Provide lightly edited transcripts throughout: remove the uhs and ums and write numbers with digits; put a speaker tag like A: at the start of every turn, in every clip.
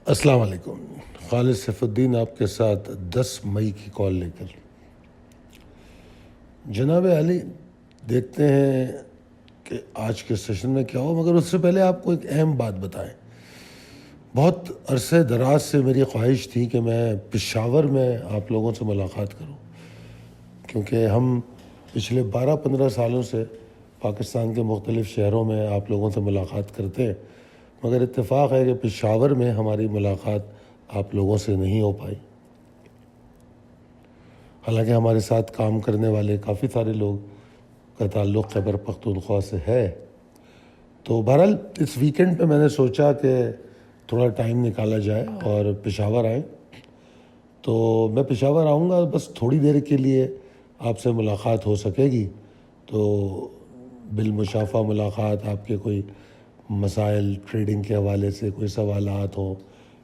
A: السلام علیکم. خالد سیف الدین آپ کے ساتھ 10 مئی کی کال لے کر. جناب علی، دیکھتے ہیں کہ آج کے سیشن میں کیا ہو، مگر اس سے پہلے آپ کو ایک اہم بات بتائیں. بہت عرصے دراز سے میری خواہش تھی کہ میں پشاور میں آپ لوگوں سے ملاقات کروں، کیونکہ ہم پچھلے 12-15 سالوں سے پاکستان کے مختلف شہروں میں آپ لوگوں سے ملاقات کرتے ہیں، مگر اتفاق ہے کہ پشاور میں ہماری ملاقات آپ لوگوں سے نہیں ہو پائی. حالانکہ ہمارے ساتھ کام کرنے والے کافی سارے لوگ کا تعلق خیبر پختونخوا سے ہے. تو بہرحال اس ویکنڈ پہ میں نے سوچا کہ تھوڑا ٹائم نکالا جائے اور پشاور آئیں. تو میں پشاور آؤں گا، بس تھوڑی دیر کے لیے آپ سے ملاقات ہو سکے گی. تو بالمشافہ ملاقات، آپ کے کوئی مسائل ٹریڈنگ کے حوالے سے کوئی سوالات ہوں،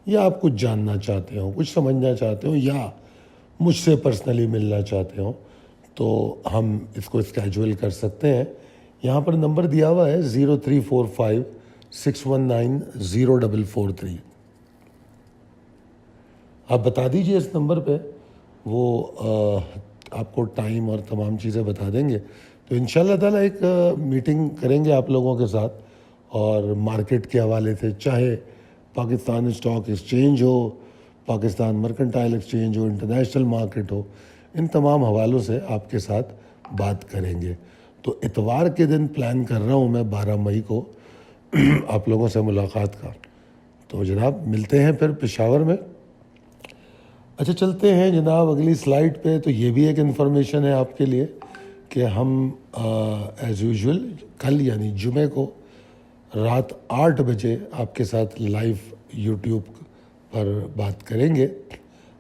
A: یا آپ کچھ جاننا چاہتے ہوں، کچھ سمجھنا چاہتے ہوں، یا مجھ سے پرسنلی ملنا چاہتے ہوں، تو ہم اس کو اسکیجول کر سکتے ہیں. یہاں پر نمبر دیا ہوا ہے 0345-619-0443. آپ بتا دیجئے اس نمبر پہ، وہ آپ کو ٹائم اور تمام چیزیں بتا دیں گے. تو انشاءاللہ تعالیٰ ایک میٹنگ کریں گے آپ لوگوں کے ساتھ، اور مارکیٹ کے حوالے سے، چاہے پاکستان اسٹاک ایکسچینج ہو، پاکستان مرکنٹائل ایکسچینج ہو، انٹرنیشنل مارکیٹ ہو، ان تمام حوالوں سے آپ کے ساتھ بات کریں گے. تو اتوار کے دن پلان کر رہا ہوں میں 12 مئی کو آپ لوگوں سے ملاقات کا. تو جناب ملتے ہیں پھر پشاور میں. اچھا چلتے ہیں جناب اگلی سلائیڈ پہ. تو یہ بھی ایک انفارمیشن ہے آپ کے لیے کہ ہم ایز یوزول کل یعنی جمعہ کو رات 8 بجے آپ کے ساتھ لائیو یوٹیوب پر بات کریں گے.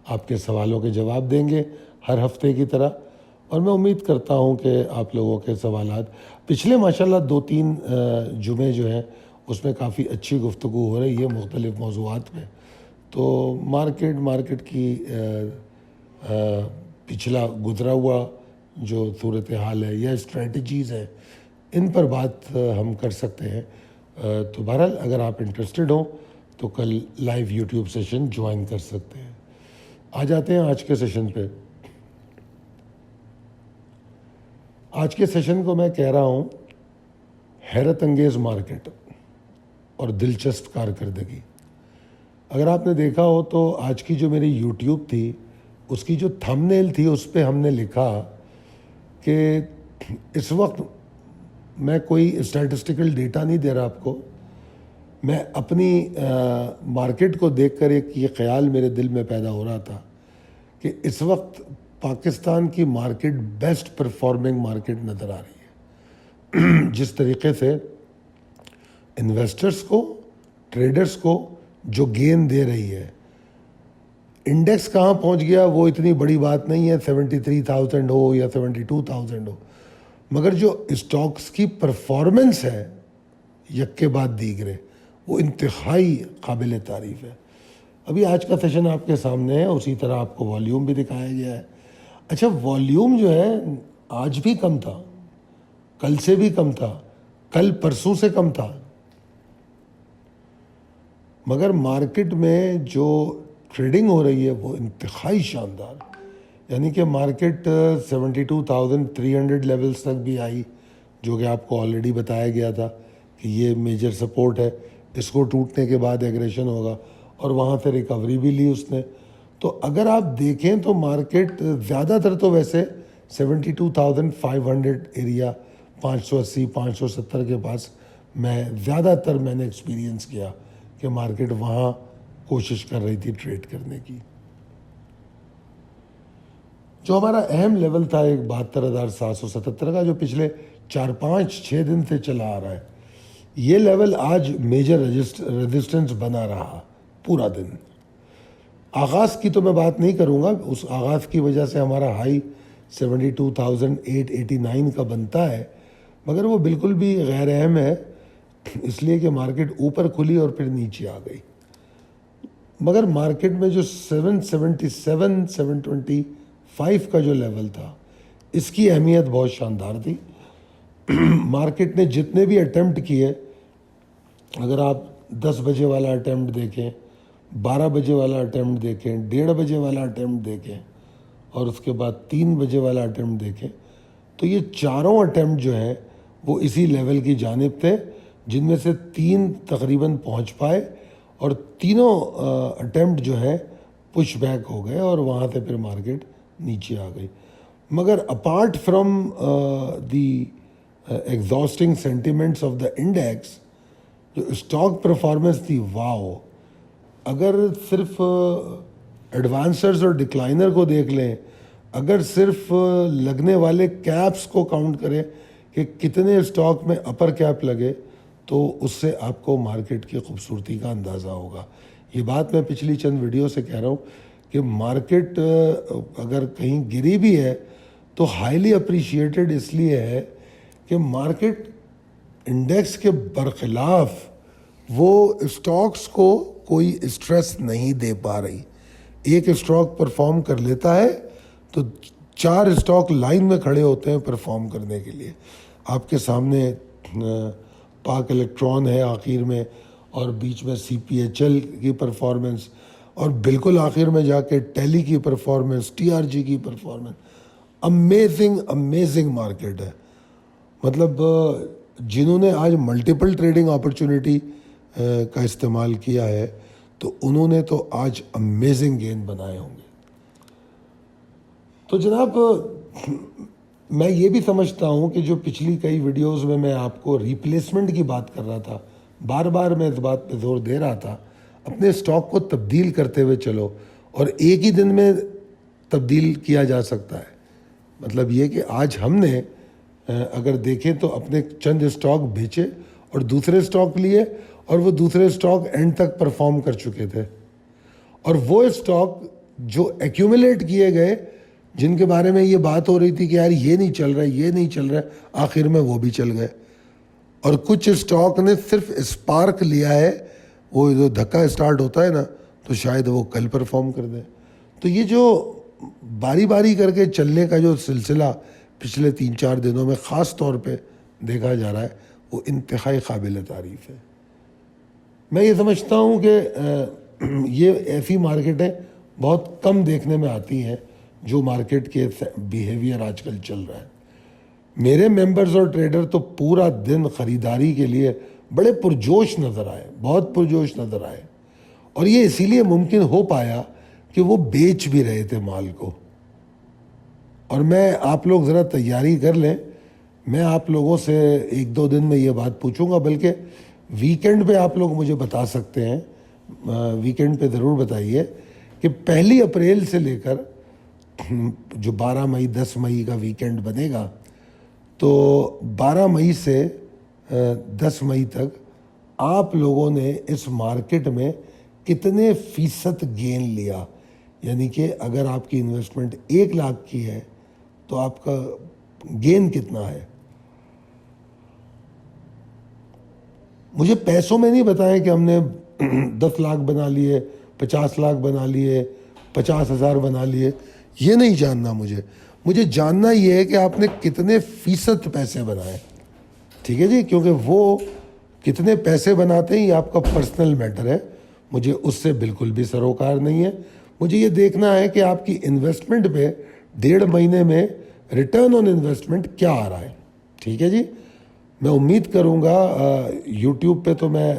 A: آپ کے سوالوں کے جواب دیں گے ہر ہفتے کی طرح. اور میں امید کرتا ہوں کہ آپ لوگوں کے سوالات، پچھلے ماشاءاللہ 2-3 جمعے جو ہیں اس میں کافی اچھی گفتگو ہو رہی ہے مختلف موضوعات میں. تو مارکیٹ کی پچھلا گزرا ہوا جو صورتحال ہے یا اسٹریٹجیز ہیں، ان پر بات ہم کر سکتے ہیں. تو بہرحال اگر آپ انٹرسٹڈ ہوں تو کل لائیو یوٹیوب سیشن جوائن کر سکتے ہیں. آ جاتے ہیں آج کے سیشن پہ. آج کے سیشن کو میں کہہ رہا ہوں حیرت انگیز مارکیٹ اور دلچسپ کارکردگی. اگر آپ نے دیکھا ہو تو آج کی جو میری یوٹیوب تھی، اس کی جو تھم نیل تھی، اس پہ ہم نے لکھا کہ اس وقت میں کوئی اسٹیٹسٹیکل ڈیٹا نہیں دے رہا آپ کو، میں اپنی مارکیٹ کو دیکھ کر ایک یہ خیال میرے دل میں پیدا ہو رہا تھا کہ اس وقت پاکستان کی مارکیٹ بیسٹ پرفارمنگ مارکیٹ نظر آ رہی ہے. جس طریقے سے انویسٹرز کو، ٹریڈرز کو جو گین دے رہی ہے. انڈیکس کہاں پہنچ گیا وہ اتنی بڑی بات نہیں ہے، 73,000 ہو یا 72,000 ہو، مگر جو اسٹاکس کی پرفارمنس ہے یک کے بعد دیگرے، وہ انتہائی قابل تعریف ہے. ابھی آج کا سیشن آپ کے سامنے ہے، اسی طرح آپ کو والیوم بھی دکھایا گیا ہے. اچھا والیوم جو ہے آج بھی کم تھا، کل سے بھی کم تھا، کل پرسوں سے کم تھا، مگر مارکیٹ میں جو ٹریڈنگ ہو رہی ہے وہ انتہائی شاندار. یعنی کہ مارکیٹ 72,300 لیولز تک بھی آئی، جو کہ آپ کو آلریڈی بتایا گیا تھا کہ یہ میجر سپورٹ ہے، اس کو ٹوٹنے کے بعد ایگریشن ہوگا، اور وہاں سے ریکوری بھی لی اس نے. تو اگر آپ دیکھیں تو مارکیٹ زیادہ تر تو ویسے 72,500 ایریا، 580-570 کے پاس میں زیادہ تر میں نے ایکسپیرینس کیا کہ مارکیٹ وہاں کوشش کر رہی تھی ٹریڈ کرنے کی. جو ہمارا اہم لیول تھا ایک 72,777 کا، جو پچھلے 4-5-6 دن سے چلا آ رہا ہے، یہ لیول آج میجر ریزسٹنس بنا رہا پورا دن. آغاز کی تو میں بات نہیں کروں گا، اس آغاز کی وجہ سے ہمارا ہائی 72,889 کا بنتا ہے، مگر وہ بالکل بھی غیر اہم ہے، اس لیے کہ مارکیٹ اوپر کھلی اور پھر نیچے آ گئی. مگر مارکیٹ میں جو 777-725 کا جو لیول تھا، اس کی اہمیت بہت شاندار تھی. مارکیٹ نے جتنے بھی اٹیمپٹ کیے، اگر آپ 10 بجے والا اٹیمپٹ دیکھیں، 12 بجے والا اٹیمپٹ دیکھیں, 1:30 بجے والا اٹیمپٹ دیکھیں, اور اس کے بعد 3 بجے والا اٹیمپٹ دیکھیں, تو یہ چاروں اٹیمپٹ جو ہیں وہ اسی لیول کی جانب تھے, جن میں سے 3 تقریباً پہنچ پائے اور تینوں اٹیمپٹ جو ہے پش بیک ہو گئے اور وہاں سے پھر مارکیٹ نیچے آ گئی. مگر apart from the exhausting sentiments of the index, جو اسٹاک پرفارمنس تھی, واو, اگر صرف ایڈوانسرز اور ڈکلائنر کو دیکھ لیں, اگر صرف لگنے والے کیپس کو کاؤنٹ کریں کہ کتنے اسٹاک میں اپر کیپ لگے, تو اس سے آپ کو مارکیٹ کی خوبصورتی کا اندازہ ہوگا. یہ بات میں پچھلی چند ویڈیو سے کہہ رہا ہوں کہ مارکیٹ اگر کہیں گری بھی ہے تو ہائیلی اپریشیٹڈ اس لیے ہے کہ مارکیٹ انڈیکس کے برخلاف وہ اسٹاکس کو کوئی اسٹریس نہیں دے پا رہی. ایک اسٹاک پرفارم کر لیتا ہے تو 4 اسٹاک لائن میں کھڑے ہوتے ہیں پرفارم کرنے کے لیے. آپ کے سامنے پاک الیکٹران ہے آخر میں, اور بیچ میں CPHL کی پرفارمنس, اور بالکل آخر میں جا کے ٹیلی کی پرفارمنس, TRG کی پرفارمنس. امیزنگ مارکیٹ ہے. مطلب جنہوں نے آج ملٹیپل ٹریڈنگ اپرچونٹی کا استعمال کیا ہے تو انہوں نے تو آج امیزنگ گین بنائے ہوں گے. تو جناب میں یہ بھی سمجھتا ہوں کہ جو پچھلی کئی ویڈیوز میں آپ کو ریپلیسمنٹ کی بات کر رہا تھا, بار بار میں اس بات پہ زور دے رہا تھا, اپنے اسٹاک کو تبدیل کرتے ہوئے چلو, اور ایک ہی دن میں تبدیل کیا جا سکتا ہے. مطلب یہ کہ آج ہم نے اگر دیکھیں تو اپنے چند اسٹاک بیچے اور دوسرے اسٹاک لیے, اور وہ دوسرے اسٹاک اینڈ تک پرفارم کر چکے تھے, اور وہ اسٹاک جو ایکیومولیٹ کیے گئے, جن کے بارے میں یہ بات ہو رہی تھی کہ یار یہ نہیں چل رہا ہے, یہ نہیں چل رہا ہے, آخر میں وہ بھی چل گئے. اور کچھ اسٹاک نے صرف اسپارک لیا ہے, وہ جو دھکا اسٹارٹ ہوتا ہے نا, تو شاید وہ کل پرفارم کر دیں. تو یہ جو باری باری کر کے چلنے کا جو سلسلہ پچھلے 3-4 دنوں میں خاص طور پہ دیکھا جا رہا ہے, وہ انتہائی قابل تعریف ہے. میں یہ سمجھتا ہوں کہ یہ ایسی مارکیٹیں بہت کم دیکھنے میں آتی ہیں جو مارکیٹ کے بیہیویئر آج کل چل رہا ہے. میرے ممبرز اور ٹریڈر تو پورا دن خریداری کے لیے بڑے پرجوش نظر آئے, بہت پرجوش نظر آئے, اور یہ اسی لیے ممکن ہو پایا کہ وہ بیچ بھی رہے تھے مال کو. اور میں آپ لوگ ذرا تیاری کر لیں, میں آپ لوگوں سے 1-2 دن میں یہ بات پوچھوں گا, بلکہ ویکنڈ پہ آپ لوگ مجھے بتا سکتے ہیں, ویکنڈ پہ ضرور بتائیے کہ 1 اپریل سے لے کر جو 12 مئی 10 مئی کا ویکنڈ بنے گا, تو 12 مئی سے 10 مئی تک آپ لوگوں نے اس مارکیٹ میں کتنے فیصد گین لیا. یعنی کہ اگر آپ کی انویسٹمنٹ 1 لاکھ کی ہے تو آپ کا گین کتنا ہے. مجھے پیسوں میں نہیں بتائیں کہ ہم نے 10 لاکھ بنا لیے, 50 لاکھ بنا لیے, 50,000 بنا لیے, یہ نہیں جاننا مجھے جاننا یہ ہے کہ آپ نے کتنے فیصد پیسے بنائے. ٹھیک ہے جی, کیونکہ وہ کتنے پیسے بناتے ہیں یہ آپ کا پرسنل میٹر ہے, مجھے اس سے بالکل بھی سروکار نہیں ہے. مجھے یہ دیکھنا ہے کہ آپ کی انویسٹمنٹ پہ 1.5 مہینے میں ریٹرن آن انویسٹمنٹ کیا آ رہا ہے. ٹھیک ہے جی, میں امید کروں گا یوٹیوب پہ تو میں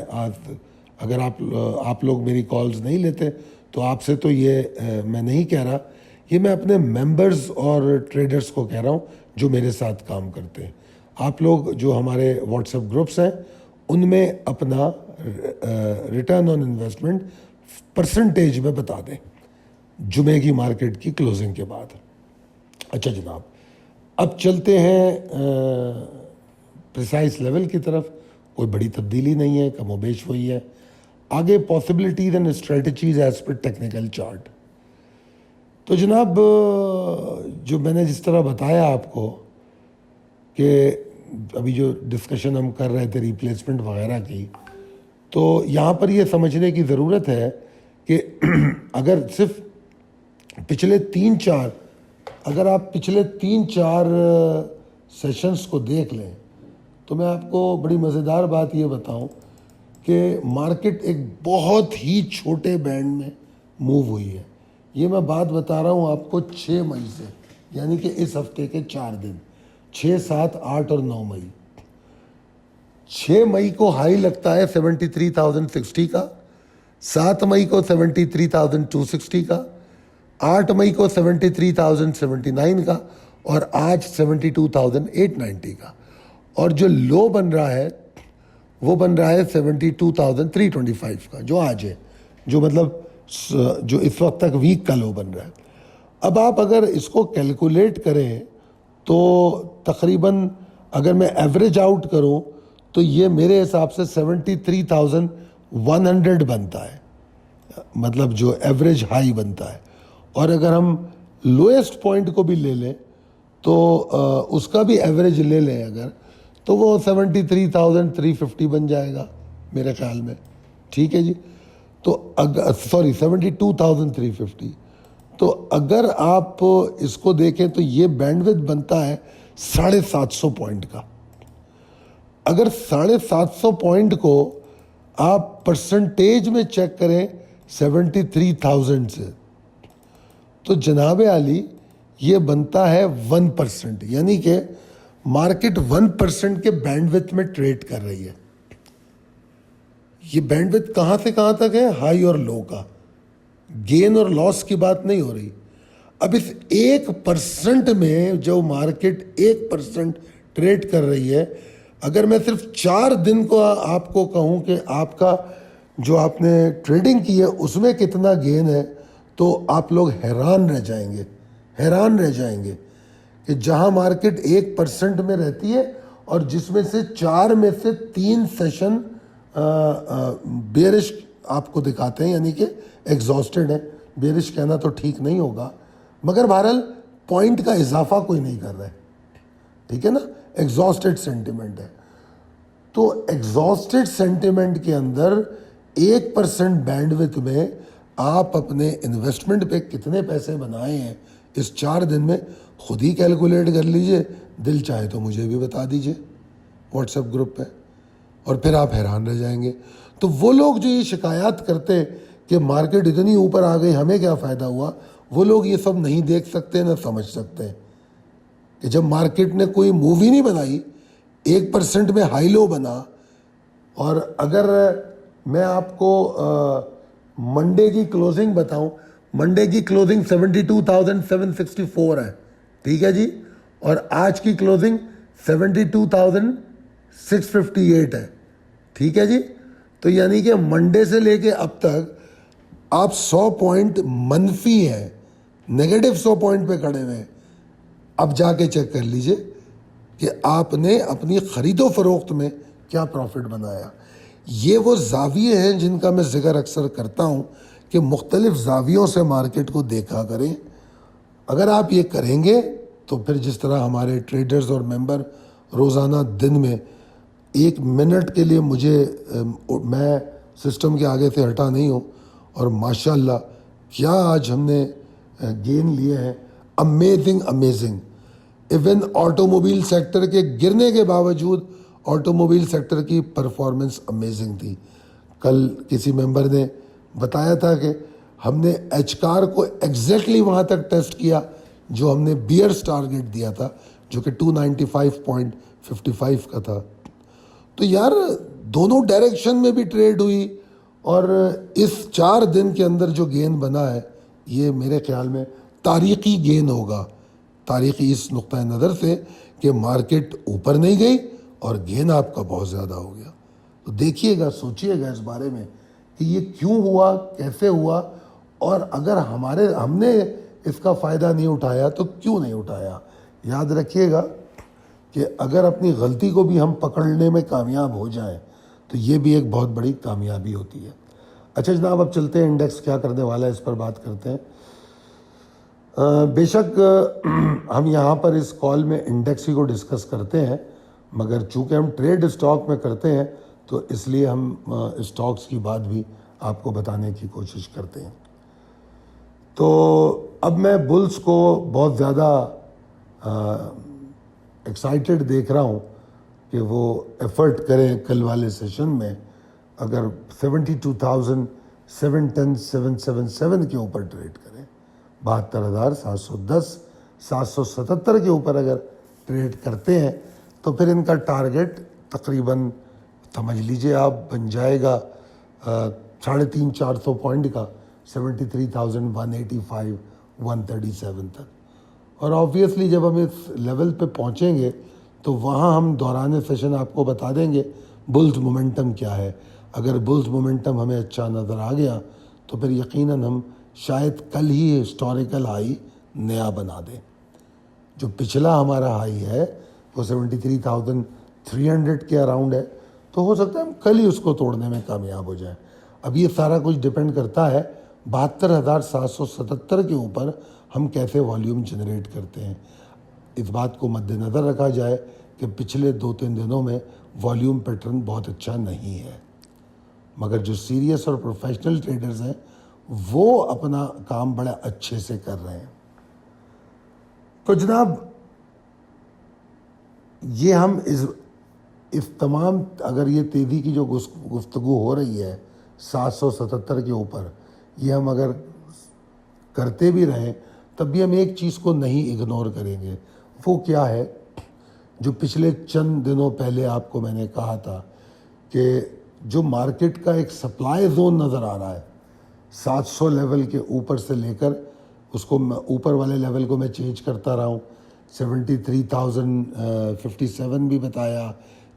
A: اگر آپ لوگ میری کالز نہیں لیتے تو آپ سے تو یہ میں نہیں کہہ رہا, یہ میں اپنے ممبرز اور ٹریڈرز کو کہہ رہا ہوں جو میرے ساتھ کام کرتے ہیں. آپ لوگ جو ہمارے واٹس ایپ گروپس ہیں ان میں اپنا ریٹرن آن انویسٹمنٹ پرسنٹیج میں بتا دیں جمعے کی مارکیٹ کی کلوزنگ کے بعد. اچھا جناب, اب چلتے ہیں پریسائز لیول کی طرف. کوئی بڑی تبدیلی نہیں ہے, کم و بیش وہی ہے. آگے possibilities and strategies as per technical chart. تو جناب جو میں نے جس طرح بتایا آپ کو کہ ابھی جو ڈسکشن ہم کر رہے تھے ریپلیسمنٹ وغیرہ کی, تو یہاں پر یہ سمجھنے کی ضرورت ہے کہ اگر صرف پچھلے 3-4 اگر آپ پچھلے 3-4 سیشنز کو دیکھ لیں تو میں آپ کو بڑی مزیدار بات یہ بتاؤں کہ مارکیٹ ایک بہت ہی چھوٹے بینڈ میں موو ہوئی ہے. یہ میں بات بتا رہا ہوں آپ کو 6 مئی سے, یعنی کہ اس ہفتے کے 4 دن, 6, 7, 8 اور 9 مئی. 6 مئی کو ہائی لگتا ہے 73,060 کا, 7 مئی کو 73,260 کا, 8 مئی کو 73,079 کا, اور آج 72,890 کا. اور جو لو بن رہا ہے وہ بن رہا ہے 72,325 کا, جو آج ہے, جو مطلب جو اس وقت تک ویک کا لو بن رہا ہے. اب آپ اگر اس کو کیلکولیٹ کریں تو تقریباً اگر میں ایوریج آؤٹ کروں تو یہ میرے حساب سے 73,100 بنتا ہے, مطلب جو ایوریج ہائی بنتا ہے. اور اگر ہم لوئسٹ پوائنٹ کو بھی لے لیں تو اس کا بھی ایوریج لے لیں اگر, تو وہ 73,350 بن جائے گا میرے خیال میں. ٹھیک ہے جی, تو اگر 72,350, تو اگر آپ اس کو دیکھیں تو یہ بینڈ وڈتھ بنتا ہے 750 پوائنٹ کا. اگر 750 پوائنٹ کو آپ پرسنٹیج میں چیک کریں 73,000 سے, تو جناب عالی یہ بنتا ہے 1%, یعنی کہ مارکیٹ 1% کے بینڈ وڈتھ میں ٹریڈ کر رہی ہے. یہ بینڈ وڈتھ کہاں سے کہاں تک ہے؟ ہائی اور لو کا. گین اور لاس کی بات نہیں ہو رہی. اب اس 1% میں جو مارکیٹ 1% ٹریڈ کر رہی ہے, اگر میں صرف 4 دن کو آپ کو کہوں کہ آپ کا جو آپ نے ٹریڈنگ کی ہے اس میں کتنا گین ہے, تو آپ لوگ حیران رہ جائیں گے, حیران رہ جائیں گے کہ جہاں مارکیٹ 1% میں رہتی ہے اور جس میں سے 4 میں سے 3 سیشن بیئرش آپ کو دکھاتے ہیں, یعنی کہ ایگزاسٹڈ ہے. بیئرش کہنا تو ٹھیک نہیں ہوگا, مگر بہرحال پوائنٹ کا اضافہ کوئی نہیں کر رہا ہے. ٹھیک ہے نا, ایگزاسٹڈ سینٹیمنٹ ہے. تو ایگزاسٹڈ سینٹیمنٹ کے اندر 1% بینڈ وڈتھ میں آپ اپنے انویسٹمنٹ پہ کتنے پیسے بنائے ہیں اس 4 دن میں, خود ہی کیلکولیٹ کر لیجئے. دل چاہے تو مجھے بھی بتا دیجئے واٹس ایپ گروپ پہ, اور پھر آپ حیران رہ جائیں گے. تو وہ لوگ جو یہ شکایات کرتے کہ مارکیٹ اتنی اوپر آ گئی ہمیں کیا فائدہ ہوا, وہ لوگ یہ سب نہیں دیکھ سکتے نہ سمجھ سکتے کہ جب مارکیٹ نے کوئی موو ہی نہیں بنائی, 1% میں ہائی لو بنا. اور اگر میں آپ کو منڈے کی کلوزنگ بتاؤں, منڈے کی کلوزنگ 72,764 ہے. ٹھیک ہے جی, اور آج کی کلوزنگ 72,658 ہے. ٹھیک ہے جی, تو یعنی کہ منڈے سے لے کے اب تک آپ 100 پوائنٹ منفی ہیں, نیگیٹو 100 پوائنٹ پہ کھڑے ہوئے ہیں. اب جا کے چیک کر لیجئے کہ آپ نے اپنی خرید و فروخت میں کیا پروفٹ بنایا. یہ وہ زاویے ہیں جن کا میں ذکر اکثر کرتا ہوں کہ مختلف زاویوں سے مارکیٹ کو دیکھا کریں. اگر آپ یہ کریں گے تو پھر جس طرح ہمارے ٹریڈرز اور ممبر روزانہ دن میں 1 منٹ کے لیے میں سسٹم کے آگے سے ہٹا نہیں ہوں, اور ماشاءاللہ کیا آج ہم نے گین لیے ہیں, amazing amazing. Even auto mobile sector کے گرنے کے باوجود آٹو موبائل سیکٹر کی پرفارمنس امیزنگ تھی. کل کسی ممبر نے بتایا تھا کہ ہم نے ایچ کار کو ایگزیکٹلی وہاں تک ٹیسٹ کیا جو ہم نے بیئرس ٹارگیٹ دیا تھا, جو کہ 295.55 کا تھا. تو یار دونوں ڈائریکشن میں بھی ٹریڈ ہوئی, اور اس 4 دن کے اندر جو گین بنا ہے یہ میرے خیال میں تاریخی گین ہوگا. تاریخی اس نقطۂ نظر سے کہ مارکیٹ اوپر نہیں گئی اور گین آپ کا بہت زیادہ ہو گیا. تو دیکھیے گا, سوچیے گا اس بارے میں کہ یہ کیوں ہوا, کیسے ہوا, اور اگر ہم نے اس کا فائدہ نہیں اٹھایا تو کیوں نہیں اٹھایا. یاد رکھیے گا کہ اگر اپنی غلطی کو بھی ہم پکڑنے میں کامیاب ہو جائیں تو یہ بھی ایک بہت بڑی کامیابی ہوتی ہے. اچھا جناب, اب چلتے ہیں انڈیکس کیا کرنے والا ہے اس پر بات کرتے ہیں. بے شک ہم یہاں پر اس کال میں انڈیکس ہی کو ڈسکس کرتے ہیں, مگر چونکہ ہم ٹریڈ اسٹاک میں کرتے ہیں تو اس لیے ہم اسٹاکس کی بات بھی آپ کو بتانے کی کوشش کرتے ہیں. تو اب میں بلز کو بہت زیادہ ایکسائٹڈ دیکھ رہا ہوں کہ وہ ایفرٹ کریں کل والے سیشن میں اگر 72,710,777 کے اوپر ٹریڈ کریں, 72,710 777 کے اوپر اگر ٹریڈ کرتے ہیں تو پھر ان کا ٹارگٹ تقریباً سمجھ لیجئے آپ بن جائے گا 350-400 پوائنٹ کا, 73,185 137 تک. اور آبویسلی جب ہم اس لیول پہ پہنچیں گے تو وہاں ہم دوران سیشن آپ کو بتا دیں گے بلز مومنٹم کیا ہے. اگر بلز مومنٹم ہمیں اچھا نظر آ گیا تو پھر یقیناً ہم شاید کل ہی ہسٹوریکل ہائی نیا بنا دیں. جو پچھلا ہمارا ہائی ہے وہ 73,300 کے اراؤنڈ ہے, تو ہو سکتا ہے ہم کل ہی اس کو توڑنے میں کامیاب ہو جائیں. اب یہ سارا کچھ ڈپینڈ کرتا ہے 72,777 کے اوپر ہم کیسے والیوم جنریٹ کرتے ہیں. اس بات کو مد نظر رکھا جائے کہ پچھلے 2-3 دنوں میں والیوم پیٹرن بہت اچھا نہیں ہے, مگر جو سیریس اور پروفیشنل ٹریڈرز ہیں وہ اپنا کام بڑے اچھے سے کر رہے ہیں. تو جناب یہ ہم اس تمام, اگر یہ تیزی کی جو گفتگو ہو رہی ہے 777 کے اوپر, یہ ہم اگر کرتے بھی رہیں تب بھی ہم ایک چیز کو نہیں اگنور کریں گے. وہ کیا ہے, جو پچھلے چند دنوں پہلے آپ کو میں نے کہا تھا کہ جو مارکیٹ کا ایک سپلائی زون نظر آ رہا ہے 700 لیول کے اوپر سے لے کر اس کو اوپر والے لیول کو میں چینج کرتا رہا ہوں, 73,057 بھی بتایا,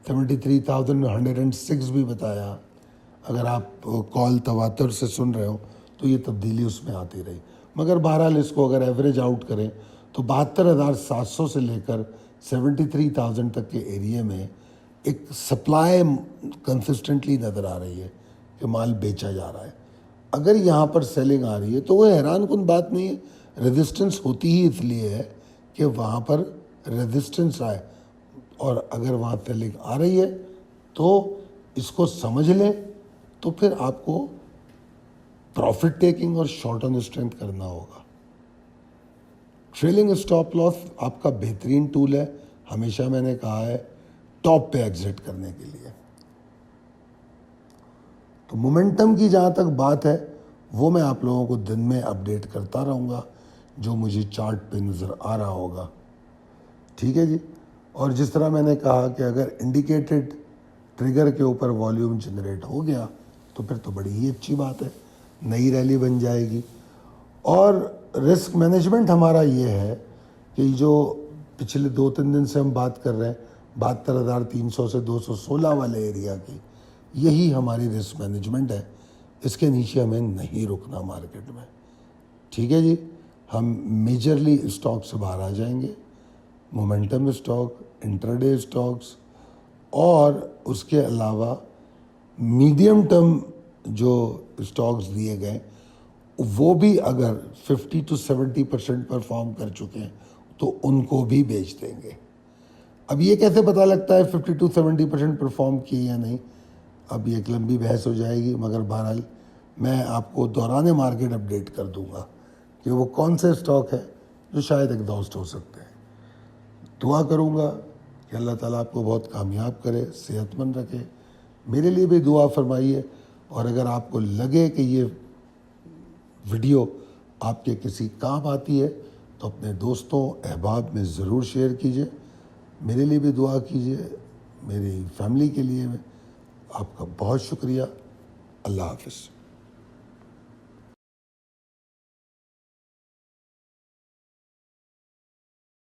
A: 73,106 بھی بتایا. اگر آپ کال تواتر سے سن رہے ہو تو یہ تبدیلی اس میں آتی رہی, مگر بہرحال اس کو اگر ایوریج آؤٹ کریں تو 72,700 سے لے کر 73,000 تک کے ایریے میں ایک سپلائی کنسسٹنٹلی نظر آ رہی ہے کہ مال بیچا جا رہا ہے. اگر یہاں پر سیلنگ آ رہی ہے تو وہ حیران کن بات نہیں ہے, ریزسٹنس ہوتی ہی اس لیے ہے کہ وہاں پر ریزسٹنس آئے, اور اگر وہاں سیلنگ آ رہی ہے تو اس کو سمجھ لیں تو پھر آپ کو پروفٹ ٹیکنگ اور شارٹ آن اسٹرینتھ کرنا ہوگا. ٹریلنگ اسٹاپ لاس آپ کا بہترین ٹول ہے, ہمیشہ میں نے کہا ہے, ٹاپ پہ ایگزٹ کرنے کے لیے. تو مومنٹم کی جہاں تک بات ہے وہ میں آپ لوگوں کو دن میں اپڈیٹ کرتا رہوں گا جو مجھے چارٹ پہ نظر آ رہا ہوگا. ٹھیک ہے جی. اور جس طرح میں نے کہا کہ اگر انڈیکیٹڈ ٹریگر کے اوپر والیوم جنریٹ ہو گیا تو پھر تو بڑی ہی اچھی بات ہے, نئی ریلی بن جائے گی. اور رسک مینجمنٹ ہمارا یہ ہے کہ جو پچھلے 2-3 دن سے ہم بات کر رہے ہیں 72,300 سے 216 والے ایریا کی, یہی ہماری رسک مینجمنٹ ہے. اس کے نیچے ہمیں نہیں رکنا مارکیٹ میں. ٹھیک ہے جی. ہم میجرلی اسٹاک سے باہر آ جائیں گے, مومنٹم اسٹاک, انٹرڈے اسٹاکس, اور اس کے علاوہ میڈیم ٹرم جو اسٹاکس دیے گئے وہ بھی اگر 50-70% پرفارم کر چکے ہیں تو ان کو بھی بیچ دیں گے. اب یہ کیسے پتہ لگتا ہے 50-70% پرفارم کیے یا نہیں, اب یہ ایک لمبی بحث ہو جائے گی, مگر بہرحال میں آپ کو دوران مارکیٹ اپڈیٹ کر دوں گا کہ وہ کون سے اسٹاک ہے جو شاید ایگزاسٹ ہو سکتے ہیں. دعا کروں گا کہ اللہ تعالیٰ آپ کو بہت کامیاب کرے, صحت مند رکھے. میرے لیے بھی دعا فرمائیے, اور اگر آپ کو لگے کہ یہ ویڈیو آپ کے کسی کام آتی ہے تو اپنے دوستوں احباب میں ضرور شیئر کیجیے. میرے لیے بھی دعا کیجیے, میری فیملی کے لیے. آپ کا بہت شکریہ. اللہ حافظ.